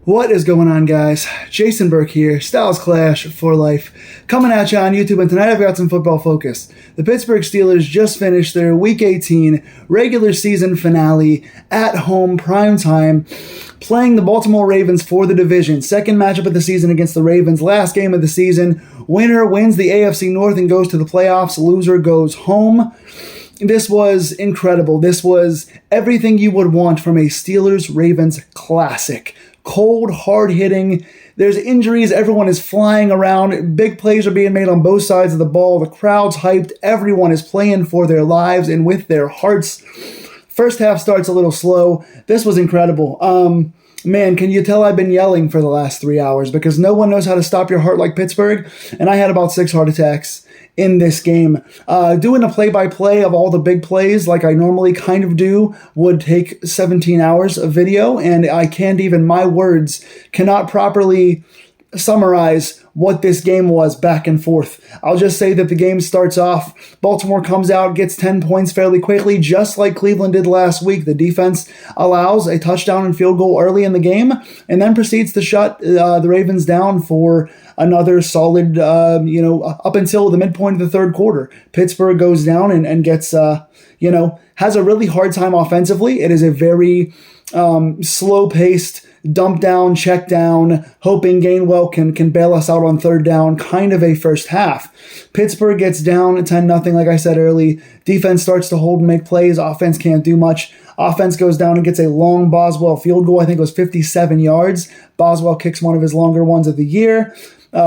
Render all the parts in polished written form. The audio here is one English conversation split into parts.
What is going on, guys? Jason Burke here, Styles Clash for Life, coming at you on YouTube, and tonight I've got some football focus. The Pittsburgh Steelers just finished their Week 18 regular season finale at home, prime time, playing the Baltimore Ravens for the division. Second matchup of the season against the Ravens, last game of the season. Winner wins the AFC North and goes to the playoffs. Loser goes home. This was incredible. This was everything you would want from a Steelers-Ravens classic. Cold, hard-hitting. There's injuries. Everyone is flying around. Big plays are being made on both sides of the ball. The crowd's hyped. Everyone is playing for their lives and with their hearts. First half starts a little slow. This was incredible. Man, can you tell I've been yelling for the last 3 hours because no one knows how to stop your heart like Pittsburgh, and I had about 6 heart attacks in this game. Doing a play-by-play of all the big plays like I normally kind of do would take 17 hours of video, and I can't even, my words cannot properly summarize what this game was back and forth. I'll just say that the game starts off, Baltimore comes out, gets 10 points fairly quickly, just like Cleveland did last week. The defense allows a touchdown and field goal early in the game, and then proceeds to shut the Ravens down for another solid, up until the midpoint of the third quarter. Pittsburgh goes down and gets, has a really hard time offensively. It is a very slow-paced, dump down, check down, hoping Gainwell can bail us out on third down, kind of a first half. Pittsburgh gets down 10-0, like I said early. Defense starts to hold and make plays. Offense can't do much. Offense goes down and gets a long Boswell field goal. I think it was 57 yards. Boswell kicks one of his longer ones of the year.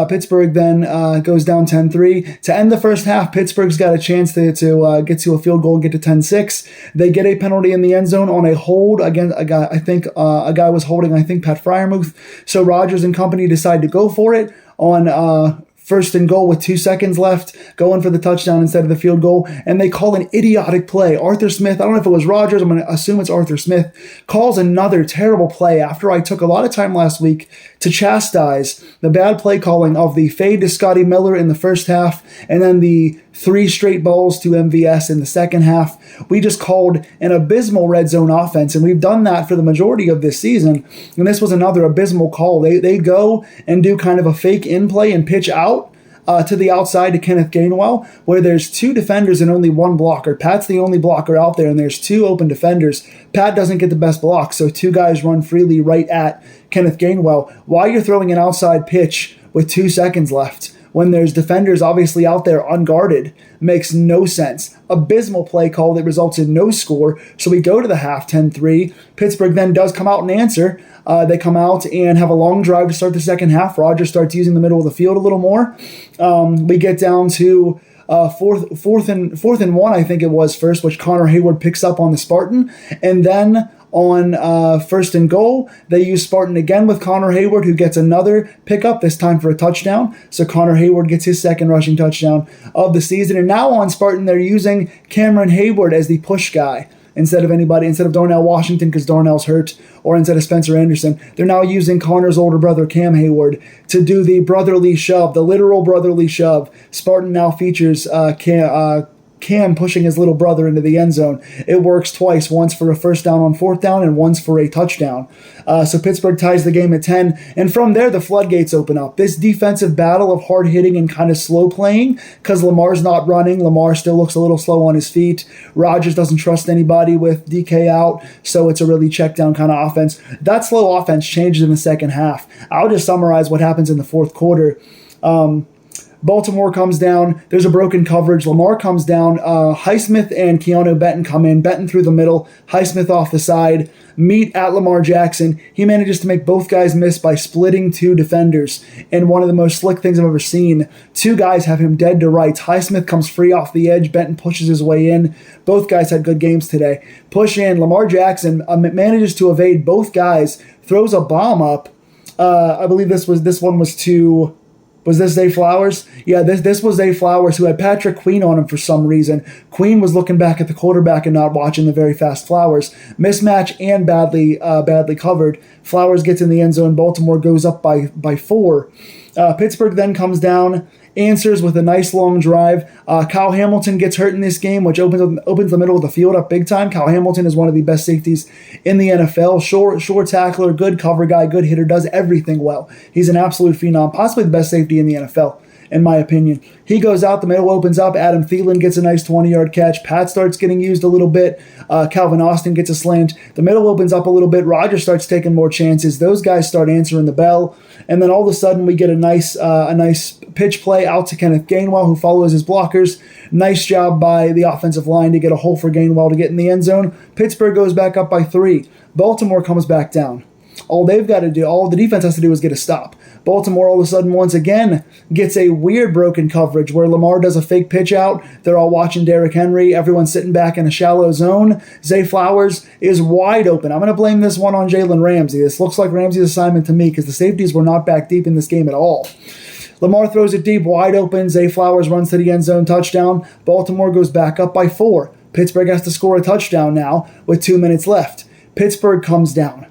Pittsburgh then goes down 10-3. To end the first half, Pittsburgh's got a chance to get to a field goal and get to 10-6. They get a penalty in the end zone on a hold against a guy. I think a guy was holding, Pat Freiermuth. So Rodgers and company decide to go for it on first and goal with 2 seconds left, going for the touchdown instead of the field goal, and they call an idiotic play. Arthur Smith, I don't know if it was Rodgers, I'm going to assume it's Arthur Smith, calls another terrible play after I took a lot of time last week to chastise the bad play calling of the fade to Scotty Miller in the first half, and then the 3 straight balls to MVS in the second half. We just called an abysmal red zone offense, and we've done that for the majority of this season, and this was another abysmal call. They go and do kind of a fake in play and pitch out to the outside to Kenneth Gainwell, where there's 2 defenders and only 1 blocker. Pat's the only blocker out there, and there's 2 open defenders. Pat doesn't get the best block, so 2 guys run freely right at Kenneth Gainwell. While you're throwing an outside pitch with 2 seconds left, when there's defenders obviously out there unguarded, makes no sense. Abysmal play call that results in no score, so we go to the half 10-3. Pittsburgh then does come out and answer. They come out and have a long drive to start the second half. Rodgers starts using the middle of the field a little more. We get down to fourth and 1, I think it was first, which Connor Hayward picks up on the Spartan, and then on first and goal, they use Spartan again with Connor Hayward, who gets another pickup, this time for a touchdown. So Connor Hayward gets his second rushing touchdown of the season. And now on Spartan, they're using Cameron Hayward as the push guy instead of Darnell Washington because Darnell's hurt, or instead of Spencer Anderson. They're now using Connor's older brother, Cam Hayward, to do the brotherly shove, the literal brotherly shove. Spartan now features Cam pushing his little brother into the end zone. It works twice, once for a first down on fourth down and once for a touchdown. So Pittsburgh ties the game at 10, and from there the floodgates open up. This defensive battle of hard hitting and kind of slow playing, because Lamar's not running. Lamar still looks a little slow on his feet. Rodgers doesn't trust anybody with DK out, so it's a really check down kind of offense. That slow offense changes in the second half. I'll just summarize what happens in the fourth quarter. Baltimore comes down. There's a broken coverage. Lamar comes down. Highsmith and Keanu Benton come in. Benton through the middle. Highsmith off the side. Meet at Lamar Jackson. He manages to make both guys miss by splitting 2 defenders. And one of the most slick things I've ever seen. 2 guys have him dead to rights. Highsmith comes free off the edge. Benton pushes his way in. Both guys had good games today. Push in. Lamar Jackson manages to evade both guys. Throws a bomb up. I believe this one was to... Was this Zay Flowers? Yeah, this was Zay Flowers, who had Patrick Queen on him for some reason. Queen was looking back at the quarterback and not watching the very fast Flowers. Mismatch and badly covered. Flowers gets in the end zone. Baltimore goes up by 4. Pittsburgh then comes down, answers with a nice long drive. Kyle Hamilton gets hurt in this game, which opens the middle of the field up big time. Kyle Hamilton is one of the best safeties in the NFL. Short tackler, good cover guy, good hitter, does everything well. He's an absolute phenom, possibly the best safety in the NFL, in my opinion. He goes out, the middle opens up. Adam Thielen gets a nice 20-yard catch. Pat starts getting used a little bit. Calvin Austin gets a slant. The middle opens up a little bit. Rodgers starts taking more chances. Those guys start answering the bell. And then all of a sudden we get a nice pitch play out to Kenneth Gainwell, who follows his blockers. Nice job by the offensive line to get a hole for Gainwell to get in the end zone. Pittsburgh goes back up by 3. Baltimore comes back down. All they've got to do, all the defense has to do is get a stop. Baltimore all of a sudden once again gets a weird broken coverage where Lamar does a fake pitch out. They're all watching Derrick Henry. Everyone's sitting back in a shallow zone. Zay Flowers is wide open. I'm going to blame this one on Jalen Ramsey. This looks like Ramsey's assignment to me because the safeties were not back deep in this game at all. Lamar throws it deep, wide open. Zay Flowers runs to the end zone, touchdown. Baltimore goes back up by 4. Pittsburgh has to score a touchdown now with 2 minutes left. Pittsburgh comes down.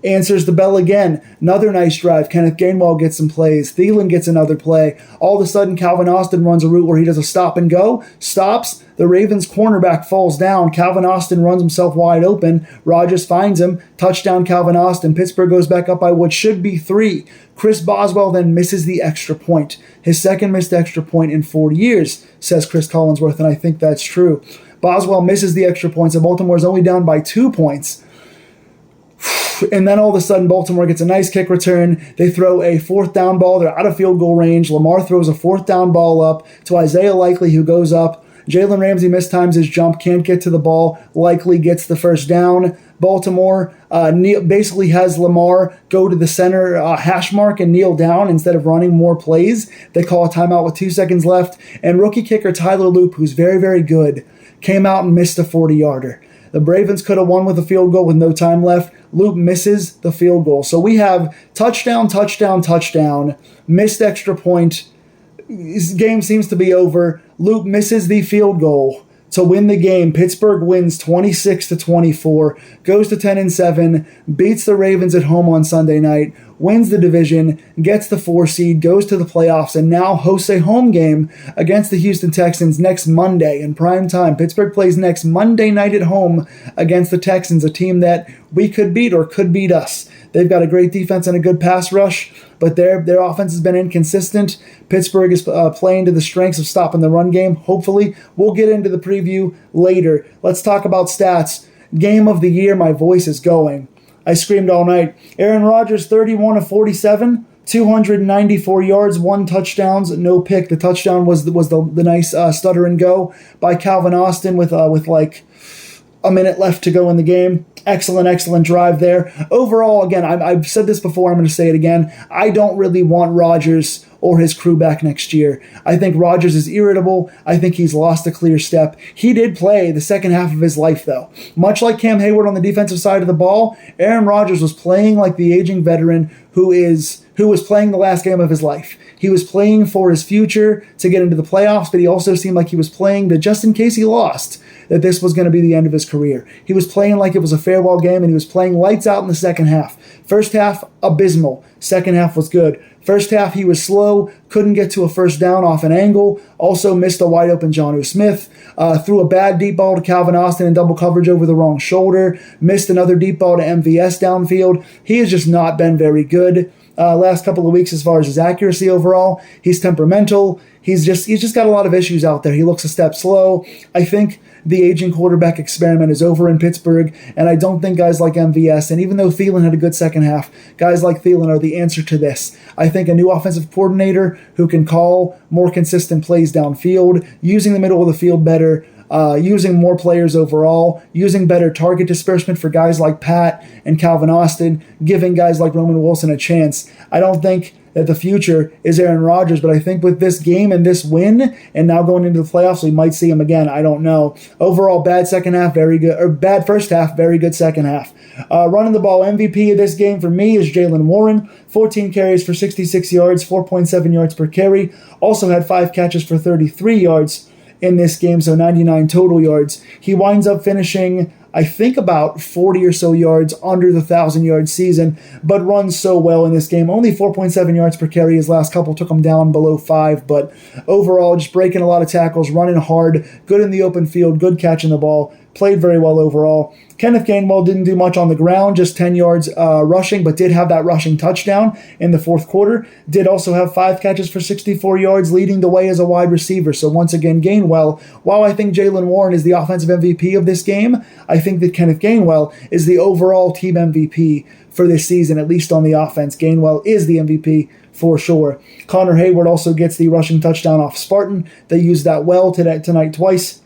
Answers the bell again. Another nice drive. Kenneth Gainwell gets some plays. Thielen gets another play. All of a sudden, Calvin Austin runs a route where he does a stop and go. Stops. The Ravens cornerback falls down. Calvin Austin runs himself wide open. Rodgers finds him. Touchdown, Calvin Austin. Pittsburgh goes back up by what should be 3. Chris Boswell then misses the extra point. His second missed extra point in 4 years, says Chris Collinsworth, and I think that's true. Boswell misses the extra points, and Baltimore's only down by 2 points. And then all of a sudden, Baltimore gets a nice kick return. They throw a 4th down ball. They're out of field goal range. Lamar throws a 4th down ball up to Isaiah Likely, who goes up. Jalen Ramsey mistimes his jump, can't get to the ball. Likely gets the first down. Baltimore basically has Lamar go to the center hash mark and kneel down instead of running more plays. They call a timeout with 2 seconds left. And rookie kicker Tyler Loop, who's very, very good, came out and missed a 40-yarder. The Ravens could have won with a field goal with no time left. Loop misses the field goal. So we have touchdown, missed extra point. This game seems to be over. Loop misses the field goal to win the game. Pittsburgh wins 26-24, goes to 10-7, beats the Ravens at home on Sunday night, wins the division, gets the 4 seed, goes to the playoffs, and now hosts a home game against the Houston Texans next Monday in prime time. Pittsburgh plays next Monday night at home against the Texans, a team that we could beat or could beat us. They've got a great defense and a good pass rush, but their offense has been inconsistent. Pittsburgh is playing to the strengths of stopping the run game, hopefully. We'll get into the preview later. Let's talk about stats. Game of the year, my voice is going. I screamed all night. Aaron Rodgers, 31 of 47, 294 yards, 1 touchdowns, no pick. The touchdown was the nice stutter and go by Calvin Austin with like a minute left to go in the game. Excellent drive there. Overall, again, I've said this before, I'm going to say it again. I don't really want Rodgers or his crew back next year. I think Rodgers is irritable. I think he's lost a clear step. He did play the second half of his life, though. Much like Cam Hayward on the defensive side of the ball, Aaron Rodgers was playing like the aging veteran who was playing the last game of his life. He was playing for his future to get into the playoffs, but he also seemed like he was playing that just in case he lost, that this was going to be the end of his career. He was playing like it was a farewell game, and he was playing lights out in the second half. First half, abysmal. Second half was good. First half, he was slow, couldn't get to a first down off an angle, also missed a wide-open Jonnu Smith, threw a bad deep ball to Calvin Austin in double coverage over the wrong shoulder, missed another deep ball to MVS downfield. He has just not been very good last couple of weeks as far as his accuracy overall. He's temperamental. He's just got a lot of issues out there. He looks a step slow. I think the aging quarterback experiment is over in Pittsburgh, and I don't think guys like MVS, and even though Thielen had a good second half, guys like Thielen are the answer to this. I think a new offensive coordinator who can call more consistent plays downfield, using the middle of the field better, using more players overall, using better target disbursement for guys like Pat and Calvin Austin, giving guys like Roman Wilson a chance. I don't think that the future is Aaron Rodgers, but I think with this game and this win, and now going into the playoffs, we might see him again. I don't know. Overall, bad second half, very good, or bad first half, very good second half. Running the ball, MVP of this game for me is Jaylen Warren, 14 carries for 66 yards, 4.7 yards per carry. Also had 5 catches for 33 yards in this game, so 99 total yards. He winds up finishing I think about 40 or so yards under the 1,000-yard season, but runs so well in this game. Only 4.7 yards per carry. His last couple took him down below 5, but overall just breaking a lot of tackles, running hard, good in the open field, good catching the ball, played very well overall. Kenneth Gainwell didn't do much on the ground, just 10 yards rushing, but did have that rushing touchdown in the fourth quarter. Did also have 5 catches for 64 yards, leading the way as a wide receiver. So once again, Gainwell, while I think Jaylen Warren is the offensive MVP of this game, I think that Kenneth Gainwell is the overall team MVP for this season, at least on the offense. Gainwell is the MVP for sure. Connor Hayward also gets the rushing touchdown off Spartan. They used that well tonight twice.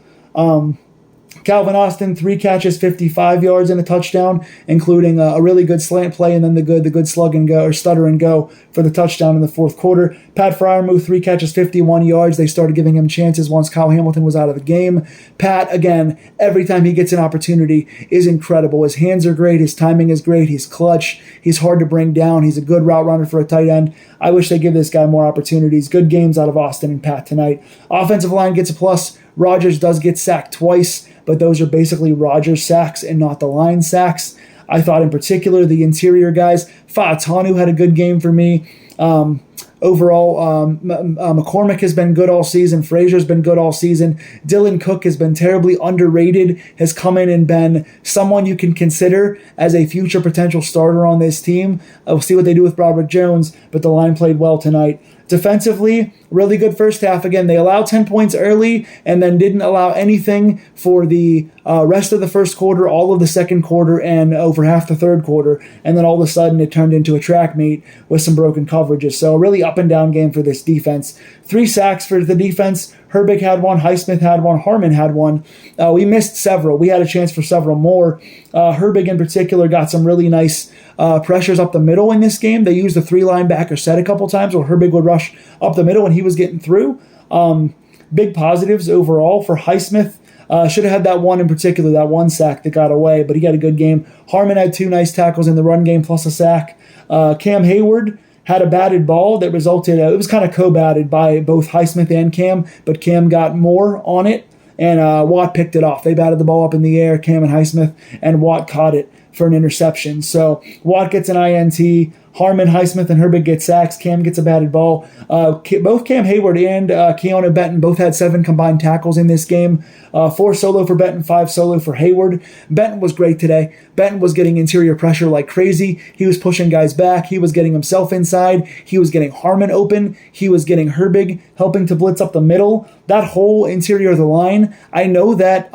Calvin Austin, 3 catches, 55 yards and a touchdown, including a really good slant play and then the good slug and go or stutter and go for the touchdown in the fourth quarter. Pat Fryermuth, 3 catches, 51 yards. They started giving him chances once Kyle Hamilton was out of the game. Pat, again, every time he gets an opportunity, is incredible. His hands are great. His timing is great. He's clutch. He's hard to bring down. He's a good route runner for a tight end. I wish they give this guy more opportunities. Good games out of Austin and Pat tonight. Offensive line gets a plus. Rodgers does get sacked twice, but those are basically Rodgers sacks and not the line sacks. I thought in particular the interior guys, Fa'atanu had a good game for me. Overall, McCormick has been good all season. Frazier's been good all season. Dylan Cook has been terribly underrated, has come in and been someone you can consider as a future potential starter on this team. We'll see what they do with Broderick Jones, but the line played well tonight. Defensively, really good first half. Again, they allowed 10 points early and then didn't allow anything for the rest of the first quarter, all of the second quarter, and over half the third quarter. And then all of a sudden it turned into a track meet with some broken coverages. So a really up and down game for this defense. 3 sacks for the defense. Herbig had 1, Highsmith had 1, Harmon had 1. We missed several. We had a chance for several more. Herbig in particular got some really nice pressures up the middle in this game. They used the 3 linebacker set a couple times where Herbig would rush up the middle and he was getting through. Big positives overall for Highsmith. Should have had that one in particular, that 1 sack that got away, but he had a good game. Harmon had 2 nice tackles in the run game plus a sack. Cam Hayward had a batted ball that resulted, it was kind of co-batted by both Highsmith and Cam, but Cam got more on it, and Watt picked it off. They batted the ball up in the air, Cam and Highsmith, and Watt caught it for an interception. So Watt gets an INT, Harmon, Highsmith, and Herbig get sacks. Cam gets a batted ball. Both Cam Hayward and Keanu Benton both had 7 combined tackles in this game. 4 solo for Benton, 5 solo for Hayward. Benton was great today. Benton was getting interior pressure like crazy. He was pushing guys back. He was getting himself inside. He was getting Harmon open. He was getting Herbig helping to blitz up the middle. That whole interior of the line, I know that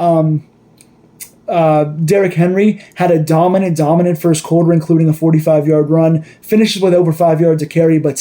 Derrick Henry had a dominant first quarter, including a 45-yard run, finishes with over 5 yards a carry, but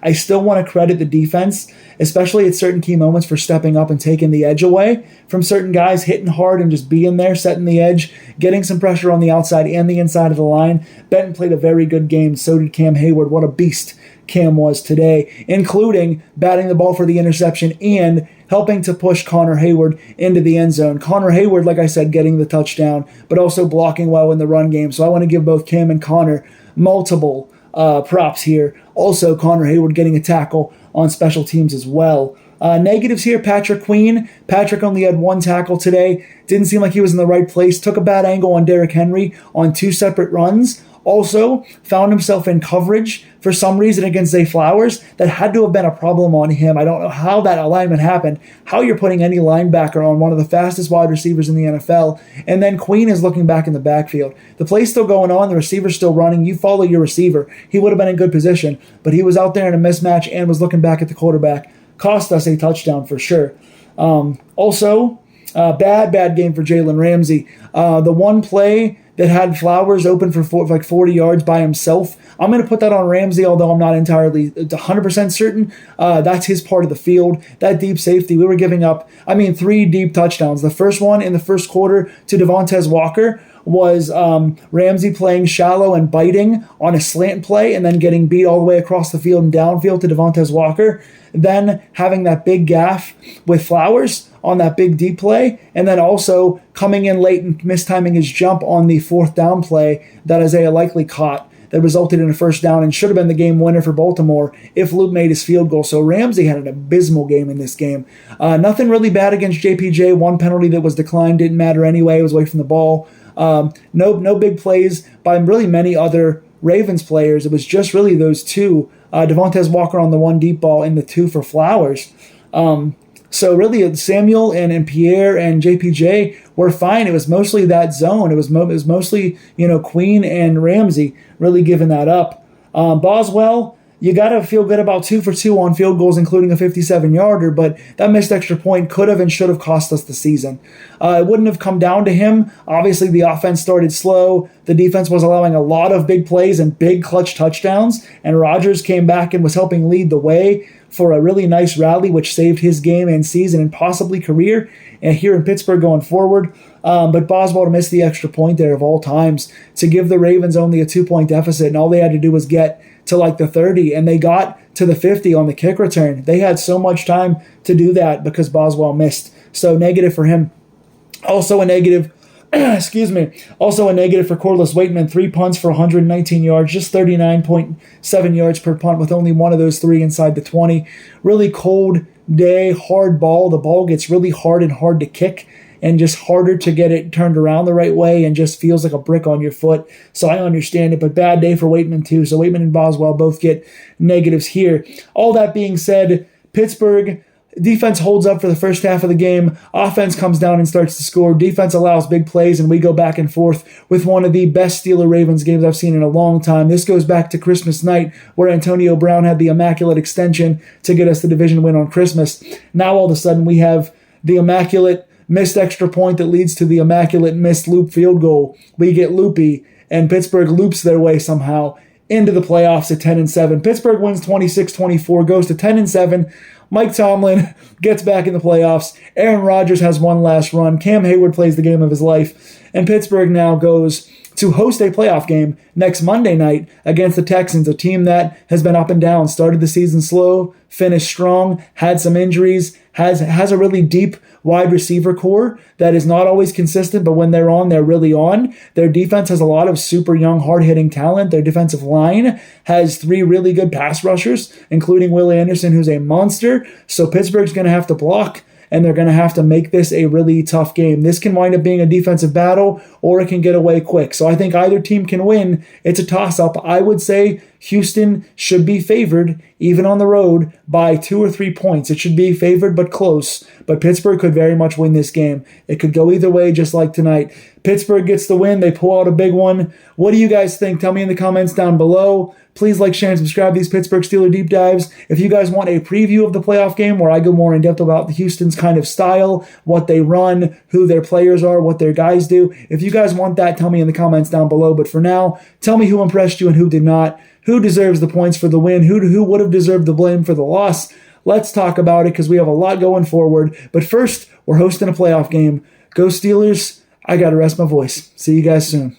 I still want to credit the defense, especially at certain key moments, for stepping up and taking the edge away from certain guys, hitting hard and just being there, setting the edge, getting some pressure on the outside and the inside of the line. Benton played a very good game, so did Cam Hayward. What a beast Cam was today, including batting the ball for the interception and helping to push Connor Hayward into the end zone. Connor Hayward, like I said, getting the touchdown, but also blocking well in the run game. So I want to give both Cam and Connor multiple props here. Also, Connor Hayward getting a tackle on special teams as well. Negatives here, Patrick Queen. Patrick only had 1 tackle today. Didn't seem like he was in the right place. Took a bad angle on Derrick Henry on 2 separate runs. Also, found himself in coverage for some reason against Zay Flowers. That had to have been a problem on him. I don't know how that alignment happened, how you're putting any linebacker on one of the fastest wide receivers in the NFL, and then Queen is looking back in the backfield. The play's still going on, the receiver's still running, you follow your receiver. He would have been in good position, but he was out there in a mismatch and was looking back at the quarterback. Cost us a touchdown for sure. Also, bad game for Jalen Ramsey. The one play that had Flowers open for 40 yards by himself, I'm going to put that on Ramsey, although I'm not entirely 100% certain. That's his part of the field. That deep safety, we were giving up, 3 deep touchdowns. The first one in the first quarter to Devontae Walker was Ramsey playing shallow and biting on a slant play and then getting beat all the way across the field and downfield to Devontae Walker. Then having that big gaff with Flowers on that big deep play, and then also coming in late and mistiming his jump on the 4th down play that Isaiah Likely caught. that resulted in a first down and should have been the game winner for Baltimore if Loop made his field goal. So Ramsey had an abysmal game in this game. Nothing really bad against JPJ. One penalty that was declined didn't matter anyway. It was away from the ball. No big plays by really many other Ravens players. It was just really those two. Devontae Walker on the one deep ball and the two for Flowers. So really, Samuel and Pierre and JPJ were fine. It was mostly that zone. It was mostly Queen and Ramsey really giving that up. Boswell, you got to feel good about 2 for 2 on field goals, including a 57-yarder, but that missed extra point could have and should have cost us the season. It wouldn't have come down to him. Obviously, the offense started slow. The defense was allowing a lot of big plays and big clutch touchdowns, and Rodgers came back and was helping lead the way for a really nice rally, which saved his game and season and possibly career here in Pittsburgh going forward. But Boswell missed the extra point there of all times to give the Ravens only a 2-point deficit, and all they had to do was get to like the 30, and they got to the 50 on the kick return. They had so much time to do that because Boswell missed. So negative for him. Also a negative Also a negative for Corliss Waitman. 3 punts for 119 yards, just 39.7 yards per punt with only one of those 3 inside the 20. Really cold day, hard ball. The ball gets really hard and hard to kick and just harder to get it turned around the right way and just feels like a brick on your foot. So I understand it, but bad day for Waitman too. So Waitman and Boswell both get negatives here. All that being said, Pittsburgh defense holds up for the first half of the game. Offense comes down and starts to score. Defense allows big plays, and we go back and forth with one of the best Steeler-Ravens games I've seen in a long time. This goes back to Christmas night, where Antonio Brown had the immaculate extension to get us the division win on Christmas. Now all of a sudden we have the immaculate missed extra point that leads to the immaculate missed loop field goal. We get loopy, and Pittsburgh loops their way somehow into the playoffs at 10-7. Pittsburgh wins 26-24, goes to 10-7. Mike Tomlin gets back in the playoffs. Aaron Rodgers has one last run. Cam Hayward plays the game of his life. And Pittsburgh now goes to host a playoff game next Monday night against the Texans, a team that has been up and down, started the season slow, finished strong, had some injuries, has a really deep wide receiver core that is not always consistent, but when they're on, they're really on. Their defense has a lot of super young, hard-hitting talent. Their defensive line has 3 really good pass rushers, including Will Anderson, who's a monster. So Pittsburgh's going to have to block, and they're going to have to make this a really tough game. This can wind up being a defensive battle, or it can get away quick. So I think either team can win. It's a toss-up. I would say Houston should be favored, even on the road, by 2 or 3 points. It should be favored but close. But Pittsburgh could very much win this game. It could go either way, just like tonight. Pittsburgh gets the win. They pull out a big one. What do you guys think? Tell me in the comments down below. Please like, share, and subscribe to these Pittsburgh Steelers Deep Dives. If you guys want a preview of the playoff game where I go more in depth about the Houston's kind of style, what they run, who their players are, what their guys do, if you guys want that, tell me in the comments down below. But for now, tell me who impressed you and who did not. Who deserves the points for the win? Who would have deserved the blame for the loss? Let's talk about it because we have a lot going forward. But first, we're hosting a playoff game. Go Steelers. I got to rest my voice. See you guys soon.